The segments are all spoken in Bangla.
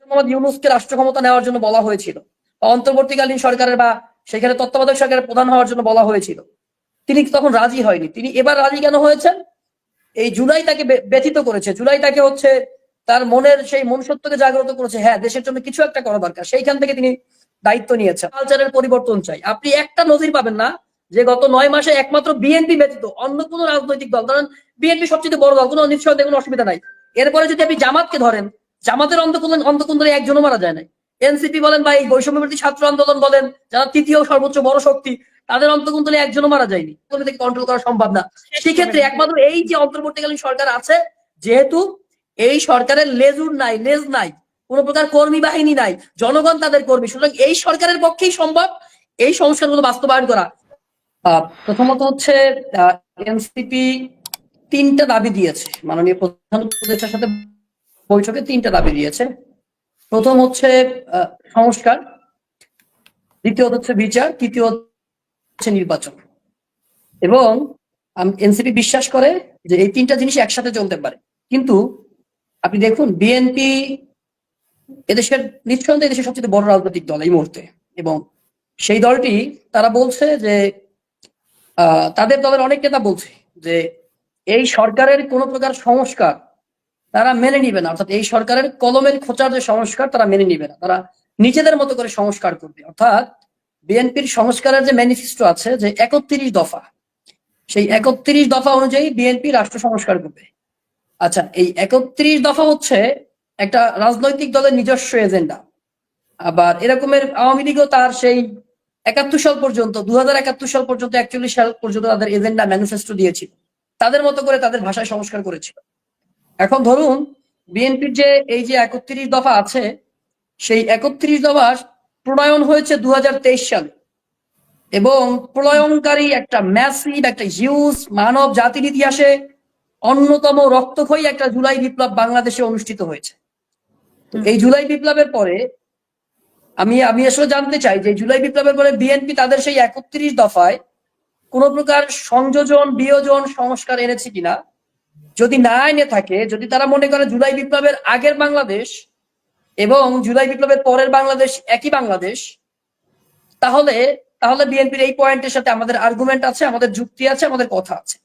মোহাম্মদ ইউনূসকে রাষ্ট্র ক্ষমতা নেওয়ার জন্য বলা হয়েছিল, অন্তর্বর্তীকালীন সরকারের বা সেখানে তত্ত্বাবধায়ক সরকারের প্রধান হওয়ার জন্য বলা হয়েছিল। তিনি তখন রাজি হয়নি। তিনি এবার রাজি কেন হয়েছেন? এই জুলাই তাকে ব্যথিত করেছে। জুলাই তাকে তার মনের সেই মনুষ্যত্বকে জাগ্রত করেছে। হ্যাঁ, দেশের জন্য কিছু একটা করা দরকার। সেইখান থেকে তিনি দায়িত্ব নিয়েছেন। কালচারের পরিবর্তন চাই। আপনি একটা নজির পাবেন না যে গত 9 মাসে একমাত্র বিএনপি ব্যতীত অন্য কোনো রাজনৈতিক দল, কারণ বিএনপি সবচেয়ে বড় দল, কোনো নিশ্চয়তা কোনো অসুবিধা নাই। এরপরে যদি আপনি জামাতকে ধরেন, জামাতের অন্তকুন্দরে একজনও মারা যায় নাই। এনসিপি বলেন বা এই বৈষম্যবিরোধী ছাত্র আন্দোলন বলেন, যারা তৃতীয় সর্বোচ্চ বড় শক্তি, তাদের অন্তকুন্দরে একজনও মারা যায়নি। কন্ট্রোল করা সম্ভব না। সেক্ষেত্রে একমাত্র এই যে অন্তর্বর্তীকালীন সরকার আছে, যেহেতু এই সরকারের লেজ নাই, কোন প্রকার কর্মী বাহিনী নাই, জনগণ তাদের কর্মী, সুতরাং এই সরকারের পক্ষেই সম্ভব এই সংস্কারগুলো বাস্তবায়ন করা। প্রথমত এনসিপি 3টা দাবি দিয়েছে মাননীয় প্রধান উপদেষ্টার সাথে বৈঠকে। 3টা দাবি দিয়েছে। প্রথম সংস্কার, দ্বিতীয়ত বিচার, তৃতীয় নির্বাচন। এবং এনসিপি বিশ্বাস করে যে এই 3টা জিনিস একসাথে চলতে পারে। কিন্তু আপনি দেখুন, বিএনপি এদেশের নিঃসন্দেহে এদেশের সবচেয়ে বড় রাজনৈতিক দল এই মুহূর্তে, এবং সেই দলটি তারা বলছে যে তাদের দলের অনেক নেতা বলছে যে এই সরকারের কোন প্রকার সংস্কার তারা মেনে নিবে না, অর্থাৎ এই সরকারের কলমের খোঁচার যে সংস্কার তারা মেনে নিবে না, তারা নিজেদের মতো করে সংস্কার করবে। অর্থাৎ বিএনপির সংস্কারের যে ম্যানিফেস্টো আছে, যে 31 দফা, সেই 31 দফা অনুযায়ী বিএনপি রাষ্ট্র সংস্কার করবে। আচ্ছা, এই 31 দফা একটা রাজনৈতিক দলের নিজস্ব এজেন্ডা। আবার এরকমের আওয়ামী লীগও তার সেই 71 সাল পর্যন্ত, 2071 সাল পর্যন্ত, 41 সাল পর্যন্ত তাদের এজেন্ডা ম্যানিফেস্টো দিয়েছিল, তাদের মতো করে তাদের ভাষায় সংস্কার করেছিল। এখন ধরুন, বিএনপির যে এই যে 31 দফা আছে, সেই 31 দফা প্রণয়ন হয়েছে 2023 সালে, এবং প্রলয়নকারী একটা ম্যাসিভ, একটা হিউজ, মানব জাতির ইতিহাসে অন্যতম রক্তক্ষয়ী একটা জুলাই বিপ্লব বাংলাদেশে অনুষ্ঠিত হয়েছে। এই জুলাই বিপ্লবের পরে আমি আসলে জানতে চাই যে জুলাই বিপ্লবের পরে বিএনপি তাদের সেই 31 দফায় কোন প্রকার সংযোজন, বিয়োজন, সংস্কার এনেছে কিনা। যদি না এনে থাকে, যদি তারা মনে করে জুলাই বিপ্লবের আগের বাংলাদেশ এবং জুলাই বিপ্লবের পরের বাংলাদেশ একই বাংলাদেশ, তাহলে বিএনপির এই পয়েন্টের সাথে আমাদের আর্গুমেন্ট আছে, আমাদের যুক্তি আছে, আমাদের কথা আছে।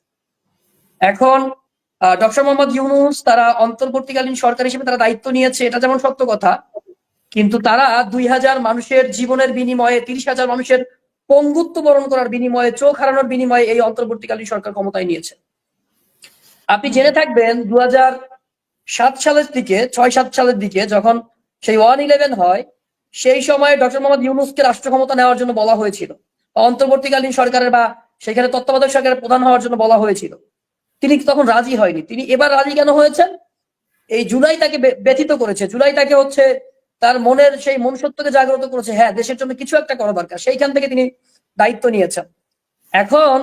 এখন ডক্টর মোহাম্মদ ইউনূস তারা অন্তর্বর্তীকালীন সরকার হিসেবে তারা দায়িত্ব নিয়েছে, এটা যেমন সত্য কথা, কিন্তু তারা 2000 মানুষের জীবনের বিনিময়ে, 30,000 মানুষের পঙ্গুত্ব বরণ করার বিনিময়ে, চোখ হারানোর বিনিময়ে এই অন্তর্বর্তীকালীন সরকার ক্ষমতায় নিয়েছে। আপনি জেনে থাকবেন 2007 সালের দিকে, 6-7 সালের দিকে যখন সেই 1-11 হয়, সেই সময় ডক্টর মোহাম্মদ ইউনূসকে রাষ্ট্র ক্ষমতা নেওয়ার জন্য বলা হয়েছিল, অন্তর্বর্তীকালীন সরকারের বা সেখানে তত্ত্বাবধায়ক সরকারের প্রধান হওয়ার জন্য বলা হয়েছিল। তিনি তখন রাজি হয়নি। তিনি এবার রাজি কেন হয়েছেন? এই জুলাই তাকে ব্যথিত করেছে। জুলাই তাকে তার মনের সেই মনুষ্যত্বকে জাগ্রত করেছে। হ্যাঁ, দেশের জন্য কিছু একটা করা দরকার। সেইখান থেকে তিনি দায়িত্ব নিয়েছেন। এখন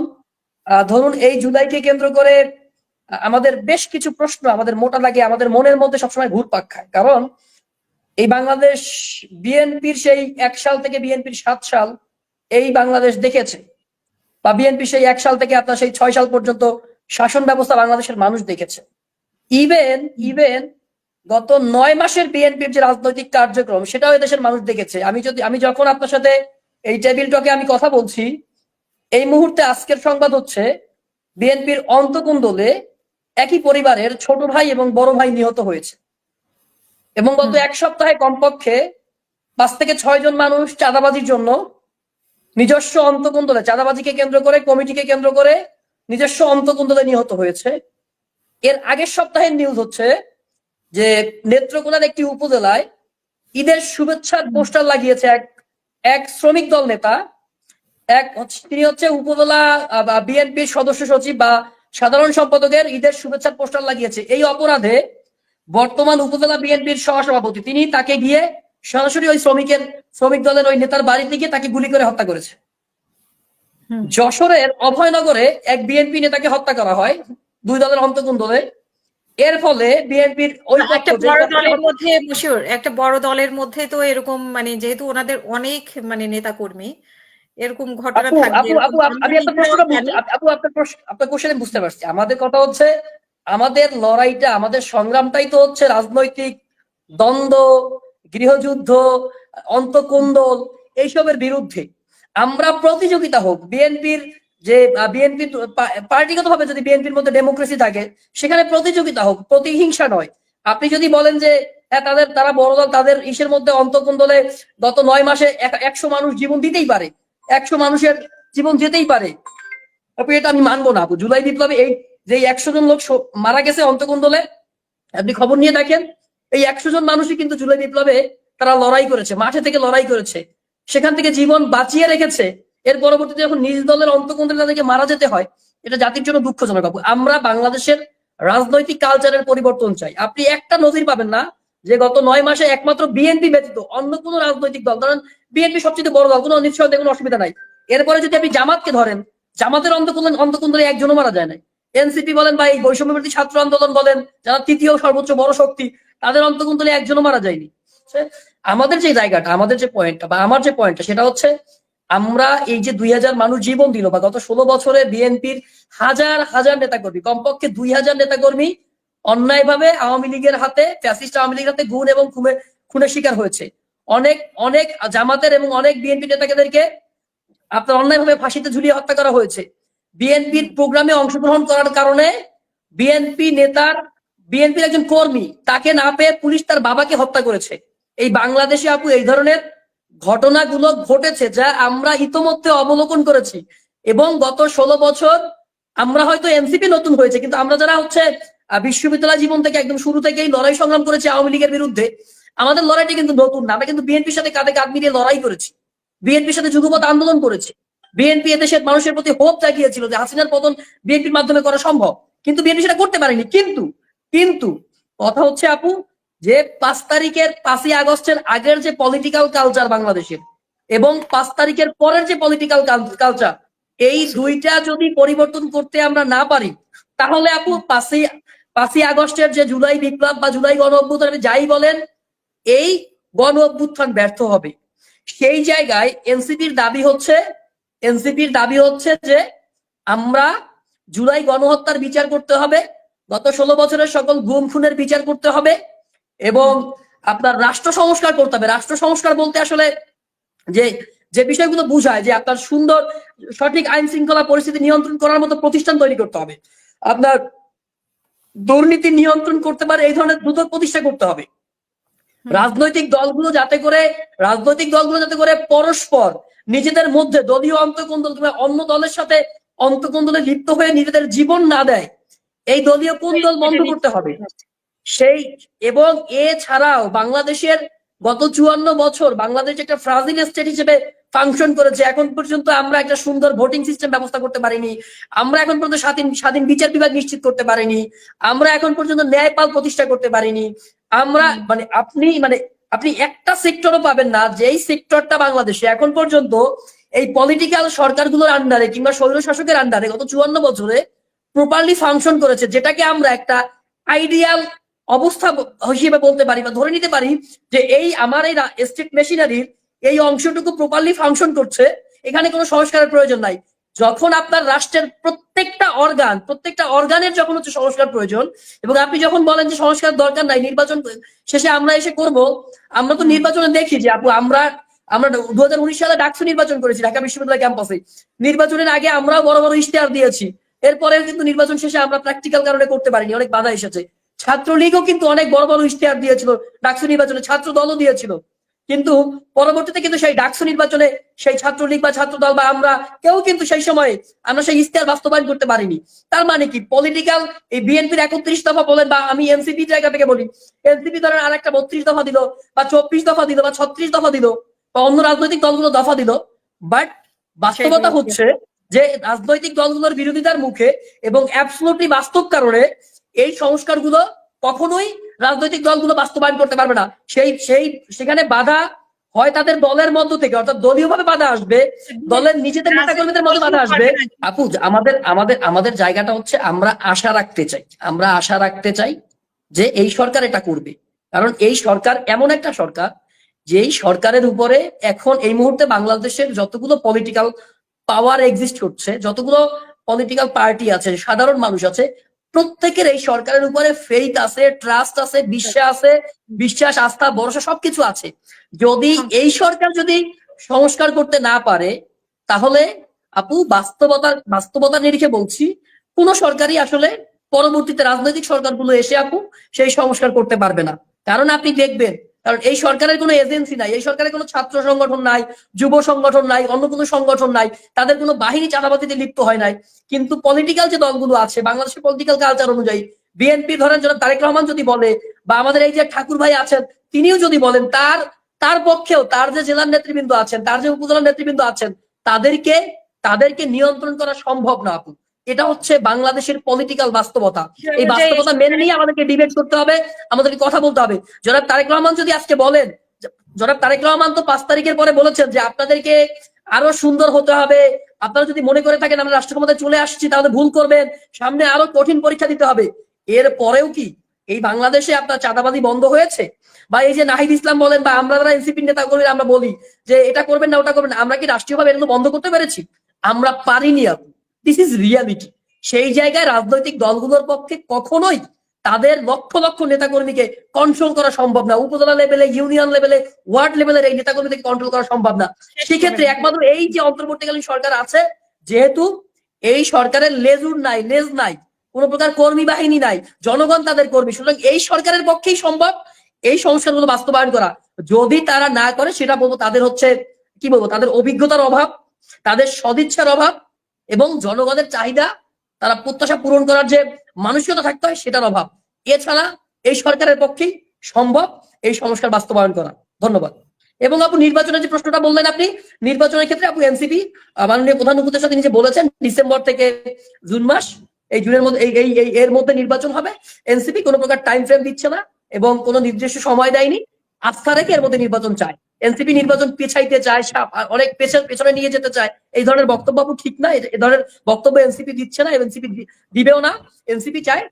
ধরুন, এই জুলাইকে কেন্দ্র করে আমাদের বেশ কিছু প্রশ্ন আমাদের মোটা লাগে, আমাদের মনের মধ্যে সবসময় ঘুরপাক খায়। কারণ এই বাংলাদেশ বিএনপির সেই 1 সাল থেকে বিএনপির 7 সাল এই বাংলাদেশ দেখেছে, বা বিএনপি সেই 1 সাল থেকে আপনার সেই 6 সাল পর্যন্ত শাসন ব্যবস্থা বাংলাদেশের মানুষ দেখেছে। ইভেন গত 9 মাসের বিএনপির যে রাজনৈতিক কার্যক্রম, সেটাও দেশের মানুষ দেখেছে। আমি যখন আপনার সাথে এই টেবিল টকে আমি কথা বলছি, এই মুহূর্তে আজকের সংবাদ বিএনপির অন্তকুন্দলে একই পরিবারের ছোট ভাই এবং বড় ভাই নিহত হয়েছে, এবং গত 1 সপ্তাহে কমপক্ষে 5 থেকে 6 জন মানুষ চাঁদাবাজির জন্য নিজস্ব অন্তকুন্দলে, চাঁদাবাজিকে কেন্দ্র করে, কমিটিকে কেন্দ্র করে নিজস্ব অন্তকুন্দলে নিহত হয়েছে। এর আগের সপ্তাহের নিউজ যে নেত্রকোনার একটি উপজেলায় ঈদের শুভেচ্ছার পোস্টার লাগিয়েছে এক শ্রমিক দল নেতা, তিনি উপজেলা বিএনপির সদস্য সচিব বা সাধারণ সম্পাদকের ঈদের শুভেচ্ছার পোস্টার লাগিয়েছে। এই অপরাধে বর্তমান উপজেলা বিএনপির সহসভাপতি, তিনি তাকে গিয়ে সরাসরি ওই শ্রমিক দলের ওই নেতার বাড়িতে গিয়ে তাকে গুলি করে হত্যা করেছে। যশোরের অভয়নগরে এক বিএনপি নেতাকে হত্যা করা হয় 2 দলের অন্তকুন্দলে। এর ফলে বিএনপির একটা বড় দলের মধ্যে তো এরকম, যেহেতু ওনাদের অনেক নেতা কর্মী, এরকম ঘটনা থাকবে। আমি আপনার কোশ্চেন বুঝতে পারছি। আমাদের কথা আমাদের লড়াইটা, আমাদের সংগ্রামটাই তো রাজনৈতিক দ্বন্দ্ব, গৃহযুদ্ধ, অন্তঃকোন্দল এইসবের বিরুদ্ধে আমরা প্রতিযোগিতা হোক। বিএনপির যে বিএনপি পার্টিগতভাবে যদি বিএনপির মধ্যে ডেমোক্রেসি থাকে সেখানে প্রতিযোগিতা হোক, প্রতিহিংসা নয়। আপনি যদি বলেন যে হ্যাঁ তারা বড় দল, তাদের ইসের মধ্যে অন্তঃকোন্দলে গত 9 মাসে 100 মানুষ জীবন দিতেই পারে, 100 মানুষের জীবন যেতেই পারে, আপনি এটা আমি মানবো না আপু। জুলাই বিপ্লবে এই যে 100 জন লোক মারা গেছে অন্তঃকোন্দলে, আপনি খবর নিয়ে দেখেন, এই 100 জন মানুষই কিন্তু জুলাই বিপ্লবে তারা লড়াই করেছে, মাঠে থেকে লড়াই করেছে, সেখান থেকে জীবন বাঁচিয়ে রেখেছে। এর পরবর্তীতে যখন নিজ দলের অন্তঃকোন্দলে তাদেরকে মারা যেতে হয়, এটা জাতির জন্য দুঃখজনক আপু। আমরা বাংলাদেশের রাজনৈতিক কালচারের পরিবর্তন চাই। আপনি একটা নজির পাবেন না যে গত 9 মাসে একমাত্র বিএনপি ব্যতীত অন্য কোনো রাজনৈতিক দল, ধরেন বিএনপি সবচেয়ে বড় দল, কোনো নিঃসন্দেহে কোনো অসুবিধা নাই, এরপরে যদি আপনি জামাতকে ধরেন, জামাতের অন্তঃকোন্দলে একজনও মারা যায় নাই। এনসিপি বলেন বা এই বৈষম্যবিরোধী ছাত্র আন্দোলন বলেন, যারা তৃতীয় সর্বোচ্চ বড় শক্তি, তাদের অন্তঃকোন্দলে একজনও মারা যায়নি। আমাদের যে জায়গাটা, আমাদের যে পয়েন্টটা বা আমার যে পয়েন্টটা, সেটা হচ্ছে আমরা এই যে 2000 মানুষ জীবন দিল, বা গত 16 বছরে বিএনপির হাজার হাজার নেতাকর্মী, কমপক্ষে 2000 নেতাকর্মী অন্যায়ভাবে আওয়ামী লীগের হাতে, ফ্যাসিস্ট আওয়ামী লীগের হাতে গুণ এবং খুনের শিকার হয়েছে। অনেক অনেক জামাতের এবং অনেক বিএনপি নেতাদেরকে আপনার অন্যায়ভাবে ফাঁসিতে ঝুলিয়ে হত্যা করা হয়েছে। বিএনপির প্রোগ্রামে অংশগ্রহণ করার কারণে বিএনপির একজন কর্মী, তাকে না পেয়ে পুলিশ তার বাবাকে হত্যা করেছে। এই বাংলাদেশে আপু এই ধরনের ঘটনাগুলো ঘটেছে, যা আমরা ইতোমধ্যে অবলোকন করেছি। এবং গত 16 বছর আমরা হয়তো এনসিপি নতুন হয়েছে, কিন্তু আমরা যারা হচ্ছে বিশ্ববিদ্যালয় জীবন থেকে একদম শুরু থেকেই লড়াই সংগ্রাম করেছি আওয়ামী লীগের বিরুদ্ধে, আমাদের লড়াইটা কিন্তু নতুন না। আমরা কিন্তু বিএনপির সাথে কাঁধে কাঁধ মিলিয়ে লড়াই করেছি, বিএনপির সাথে যুগপৎ আন্দোলন করেছি। বিএনপি এদেশের মানুষের প্রতি হোপ জাগিয়েছিল যে হাসিনার পতন বিএনপির মাধ্যমে করা সম্ভব, কিন্তু বিএনপি সেটা করতে পারেনি। কিন্তু কথা হচ্ছে আপু যে 5 আগস্টের আগের যে পলিটিক্যাল কালচার বাংলাদেশের এবং 5 তারিখের পরের যে পলিটিক্যাল কালচার, এই দুইটা যদি পরিবর্তন করতে আমরা না পারি, তাহলে আপু 5 আগস্টের যে জুলাই বিপ্লব বা জুলাই গণ অভ্যুত্থান যাই বলেন, এই গণ অভ্যুত্থান ব্যর্থ হবে। সেই জায়গায় এনসিপির দাবি হচ্ছে যে আমরা জুলাই গণহত্যার বিচার করতে হবে, গত 16 বছরের সকল গুম খুনের বিচার করতে হবে এবং আপনার রাষ্ট্র সংস্কার করতে হবে। রাষ্ট্র সংস্কার বলতে আসলে যে বিষয়গুলো বোঝায় যে আপনার সুন্দর সঠিক আইন শৃঙ্খলা পরিস্থিতি নিয়ন্ত্রণ করার মতো প্রতিষ্ঠান তৈরি করতে হবে, আপনার দুর্নীতি নিয়ন্ত্রণ করতে পারে এই ধরনের দুদক প্রতিষ্ঠা করতে হবে। রাজনৈতিক দলগুলো যাতে করে পরস্পর নিজেদের মধ্যে দলীয় অন্তঃকোন্দল কিংবা অন্য দলের সাথে অন্তঃকোন্দলে লিপ্ত হয়ে নিজেদের জীবন না দেয়, এই দলীয় কোন্দল বন্ধ করতে হবে। এবং এছাড়াও বাংলাদেশের গত 54 বছর বাংলাদেশ একটা ফ্রাজিল স্টেট হিসেবে ফাংশন করেছে। এখন পর্যন্ত আমরা একটা সুন্দর ভোটিং সিস্টেম ব্যবস্থা করতে পারিনি, আমরা এখন পর্যন্ত স্বাধীন বিচার বিভাগ নিশ্চিত করতে পারিনি, আমরা এখন পর্যন্ত ন্যায়পাল প্রতিষ্ঠা করতে পারিনি। আমরা আপনি একটা সেক্টরও পাবেন না যেই সেক্টরটা বাংলাদেশে এখন পর্যন্ত এই পলিটিক্যাল সরকারগুলোর আন্ডারে কিংবা স্বৈর শাসকের আন্ডারে গত 54 বছরে প্রপারলি ফাংশন করেছে, যেটাকে আমরা একটা আইডিয়াল অবস্থা হিসেবে বলতে পারি বা ধরে নিতে পারি যে আমার এই স্টেট মেশিনারির এই অংশটুকু প্রপারলি ফাংশন করছে, এখানে কোনো সংস্কারের প্রয়োজন নাই। যখন আপনার রাষ্ট্রের প্রত্যেকটা অর্গানের যখন হচ্ছে সংস্কার প্রয়োজন, এবং আপনি যখন বলেন যে সংস্কার দরকার নাই, নির্বাচন শেষে আমরা এসে করব, আমরা তো নির্বাচনে দেখি যে আপু আমরা 2019 সালে ডাকসু নির্বাচন করেছি ঢাকা বিশ্ববিদ্যালয় ক্যাম্পাসে। নির্বাচনের আগে আমরাও বড় বড় ইশতেহার দিয়েছি, এরপরে কিন্তু নির্বাচন শেষে আমরা প্র্যাকটিক্যাল কারণে করতে পারিনি, অনেক বাধা এসেছে। ছাত্রলীগও কিন্তু অনেক বড় বড় ইশতেহার দিয়েছিল ডাকসু নির্বাচনে, ছাত্র দলও দিয়েছিল, কিন্তু পরবর্তীতে কিন্তু সেই ডাকসু নির্বাচনে সেই ছাত্রলীগ বা ছাত্র দল বা আমরা কেউ কিন্তু সেই সময় আমরা সেই ইশতেহার বাস্তবায়ন করতে পারিনি। তার মানে কি পলিটিক্যাল এই বিএনপির 31 দফা বলেন বা আমি এনসিপি জায়গা থেকে বলি, এনসিপি ধরেন আর একটা 32 দফা দিল বা 24 দফা দিল বা 36 দফা দিল বা অন্য রাজনৈতিক দলগুলো দফা দিল, বাট বাস্তবতা হচ্ছে যে রাজনৈতিক দলগুলোর বিরোধিতার মুখে এবং অ্যাবসলিউটলি বাস্তব কারণে এই সংস্কারগুলো কখনোই রাজনৈতিক দলগুলো বাস্তবায়ন করতে পারবে না। সেখানে বাধা হয় তাদের দলের মধ্য থেকে, অর্থাৎ দলীয়ভাবে বাধা আসবে, দলের নিজেদের নেতা কর্মীদের মধ্যে বাধা আসবে। আপু আমাদের জায়গাটা হচ্ছে আমরা আশা রাখতে চাই যে এই সরকার এটা করবে, কারণ এই সরকার এমন একটা সরকার যেই সরকারের উপরে এখন এই মুহূর্তে বাংলাদেশের যতগুলো পলিটিক্যাল পাওয়ার এক্সিস্ট করছে, যতগুলো পলিটিক্যাল পার্টি আছে, সাধারণ মানুষ আছে, প্রত্যেকের এই সরকারের উপরে ফেইথ আছে, ট্রাস্ট আছে, বিশ্বাস, আস্থা, ভরসা সবকিছু আছে। যদি এই সরকার যদি সংস্কার করতে না পারে, তাহলে আপু বাস্তবতার নিরিখে বলছি, কোন সরকারই আসলে পরবর্তীতে রাজনৈতিক সরকারগুলো এসে আপু সেই সংস্কার করতে পারবে না। কারণ আপনি দেখবেন, কারণ এই সরকারের কোনো এজেন্সি নাই, এই সরকারের কোনো ছাত্র সংগঠন নাই, যুব সংগঠন নাই, অন্য কোনো সংগঠন নাই, তাদের কোনো বাহিনী চাঁদাবাজিতে লিপ্ত হয় নাই। কিন্তু পলিটিক্যাল যে দলগুলো আছে, বাংলাদেশের পলিটিক্যাল কালচার অনুযায়ী বিএনপি ধরেন জনাব তারেক রহমান যদি বলে, বা আমাদের এই যে ঠাকুর ভাই আছেন তিনিও যদি বলেন, তার পক্ষেও তার যে জেলার নেতৃবৃন্দ আছেন, তার যে উপজেলার নেতৃবৃন্দ আছেন, তাদেরকে নিয়ন্ত্রণ করা সম্ভব না আপু। এটা হচ্ছে বাংলাদেশের পলিটিক্যাল বাস্তবতা। এই বাস্তবতা মেনে নিয়ে আমাদেরকে ডিবেট করতে হবে, আমাদেরকে কথা বলতে হবে। জনাব তারেক রহমান যদি আজকে বলেন, জনাব তারেক রহমান তো 5 তারিখের পরে বলেছেন যে আপনাদেরকে আরো সুন্দর হতে হবে, আপনারা যদি মনে করে থাকেন আমরা রাষ্ট্র ক্ষমতায় চলে আসছি তাহলে ভুল করবেন, সামনে আরো কঠিন পরীক্ষা দিতে হবে। এর পরেও কি এই বাংলাদেশে আপনার চাঁদাবাজি বন্ধ হয়েছে? বা এই যে নাহিদ ইসলাম বলেন, বা আমরা যারা এনসিপি নেতা করি আমরা বলি যে এটা করবেন না ওটা করবেন না, আমরা কি রাষ্ট্রীয়ভাবে এগুলো বন্ধ করতে পেরেছি? আমরা পারিনি আপু। This is reality. সেই জায়গায় রাজনৈতিক দলগুলোর পক্ষে কখনোই তাদের লক্ষ লক্ষ নেতাকর্মীকে কন্ট্রোল করা সম্ভব না। উপজেলা লেভেলে, ইউনিয়ন লেভেলে, ওয়ার্ড লেভেলের এই নেতাকর্মীদেরকে কন্ট্রোল করা সম্ভব না। সেক্ষেত্রে একমাত্র এই যে অন্তর্বর্তীকালীন সরকার আছে, যেহেতু এই সরকারের লেজ নাই, কোন প্রকার কর্মী বাহিনী নাই, জনগণ তাদের কর্মী, সুতরাং এই সরকারের পক্ষেই সম্ভব এই সংস্কারগুলো বাস্তবায়ন করা। যদি তারা না করে, সেটা বলবো তাদের হচ্ছে কি বলবো, তাদের অভিজ্ঞতার অভাব, তাদের সদিচ্ছার অভাব, এবং জনগণের চাহিদা, তারা প্রত্যাশা পূরণ করার যে মানসিকতা থাকতে হয় সেটার অভাব। এছাড়া এই সরকারের পক্ষেই সম্ভব এই সংস্কার বাস্তবায়ন করা। ধন্যবাদ। এবং আপু নির্বাচনের যে প্রশ্নটা বললেন, আপনি নির্বাচনের ক্ষেত্রে আপু এনসিপি মাননীয় প্রধান উপদেষ্টা তিনি যে বলেছেন ডিসেম্বর থেকে জুন মাস, এই জুনের মধ্যে এর মধ্যে নির্বাচন হবে। এনসিপি কোনো প্রকার টাইম ফ্রেম দিচ্ছে না এবং কোনো নির্দিষ্ট সময় দেয়নি, আস্থা রেখে এর মধ্যে নির্বাচন চায়। এনসিপি নির্বাচন পেছাইতে চায়, অনেক পেছনে নিয়ে যেতে চায়। এই ধরনের বক্তব্য ঠিক না, এই ধরনের বক্তব্য এনসিপি দিচ্ছে না, এনসিপি দিবেও না। এনসিপি চায়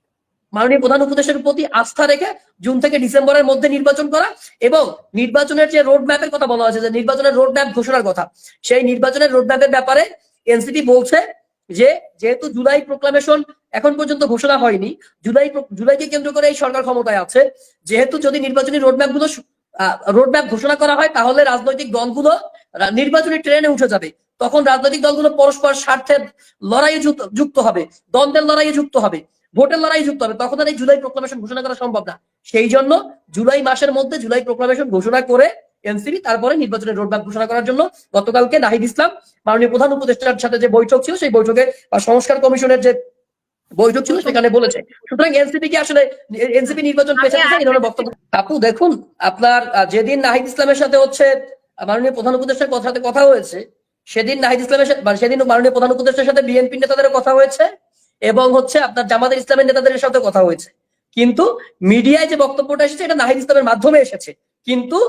মাননীয় প্রধান উপদেষ্টার প্রতি আস্থা রেখে জুন থেকে ডিসেম্বরের মধ্যে নির্বাচন করা, এবং নির্বাচনের যে রোড ম্যাপের কথা বলা হয়েছে, যে নির্বাচনের রোড ম্যাপ ঘোষণার কথা, সেই নির্বাচনের রোড ম্যাপের ব্যাপারে এনসিপি বলছে যে যেহেতু জুলাই প্রোক্লামেশন এখন পর্যন্ত ঘোষণা হয়নি, জুলাইকে কেন্দ্র করে এই সরকার ক্ষমতায় আছে, যেহেতু যদি নির্বাচনী রোডম্যাপ ঘোষণা করা হয় তাহলে রাজনৈতিক দলগুলো নির্বাচনী ট্রেনে উঠে যাবে। তখন রাজনৈতিক দলগুলো পরস্পর স্বার্থের লড়াইয়ে যুক্ত হবে, দ্বন্দ্বের লড়াইয়ে যুক্ত হবে, ভোটের লড়াই যুক্ত হবে। তখন আর এই জুলাই প্রোক্লামেশন ঘোষণা করা সম্ভব না। সেই জন্য জুলাই মাসের মধ্যে জুলাই প্রোক্লামেশন ঘোষণা করে এনসিপি তারপরে নির্বাচনের রোডম্যাপ ঘোষণা করার জন্য গতকালকে নাহিদ ইসলাম মাননীয় প্রধান উপদেষ্টার সাথে যে বৈঠক ছিল, সেই বৈঠকে সংস্কার কমিশনের যে বৈঠক ছিল সেখানে বলেছে। সুতরাং এনসিপি কি আসলে এনসিপি নির্বাচন পেছাতে এই ধরনের বক্তব্য? আপু দেখুন, আপনার যেদিন নাহিদ ইসলামের সাথে হচ্ছে মাননীয় প্রধান উপদেষ্টার সাথে কথা হয়েছে, সেদিন নাহিদ ইসলামের সেদিন মাননীয় প্রধান উপদেষ্টার সাথে বিএনপি নেতাদের কথা হয়েছে, এবং হচ্ছে আপনার জামাতের ইসলামের নেতাদের সাথে কথা হয়েছে। কিন্তু মিডিয়ায় যে বক্তব্যটা এসেছে এটা নাহিদ ইসলামের মাধ্যমে এসেছে। কিন্তু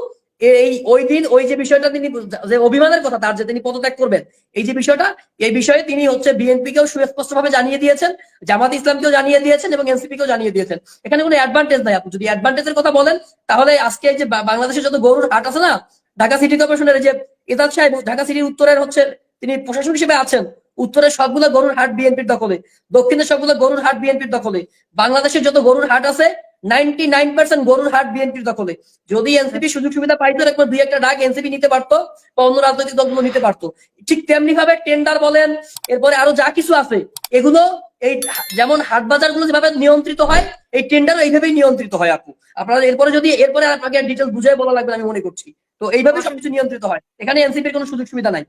ওই দিন ওই যে বিষয়টা তিনি যে অভিমানের কথা, তার যে তিনি পদত্যাগ করবেন, এই যে বিষয়টা, এই বিষয়ে তিনি হচ্ছে বিএনপিকেও সুস্পষ্টভাবে জানিয়ে দিয়েছেন, জামাত ইসলামকেও জানিয়ে দিয়েছেন, এবং এনসিপিকেও জানিয়ে দিয়েছেন। এখানে কোনো অ্যাডভান্টেজ নাই। আপনি যদি অ্যাডভান্টেজের কথা বলেন, তাহলে আজকে যে বাংলাদেশের যত গরুর হাট আছে না, ঢাকা সিটি কর্পোরেশনের যে এজাজ সাহেব ঢাকা সিটির উত্তরের হচ্ছে তিনি প্রশাসক হিসেবে আছেন, উত্তরের সবগুলো গরুর হাট বিএনপির দখলে, দক্ষিণের সবগুলো গরুর হাট বিএনপির দখলে। বাংলাদেশের যত গরুর হাট আছে 99% গরুর হাট বিএনপির দখলে। যদি এনসিপি সুযোগ সুবিধা পাইতো, একবার দুই একটা ডাক এনসিপি নিতে পারতো বা অন্য রাজনৈতিক দলগুলো নিতে পারতো। ঠিক তেমনি ভাবে টেন্ডার বলেন, এরপরে আরো যা কিছু আছে, এগুলো এই যেমন হাট বাজার গুলো যেভাবে নিয়ন্ত্রিত হয়, এই টেন্ডারও এইভাবেই নিয়ন্ত্রিত হয়। আপু আপনারা এরপরে আপনাকে ডিটেলস বুঝাই বলা লাগবে আমি মনে করছি। তো এইভাবে সবকিছু নিয়ন্ত্রিত হয়, এখানে এনসিপির কোনো সুযোগ সুবিধা নাই।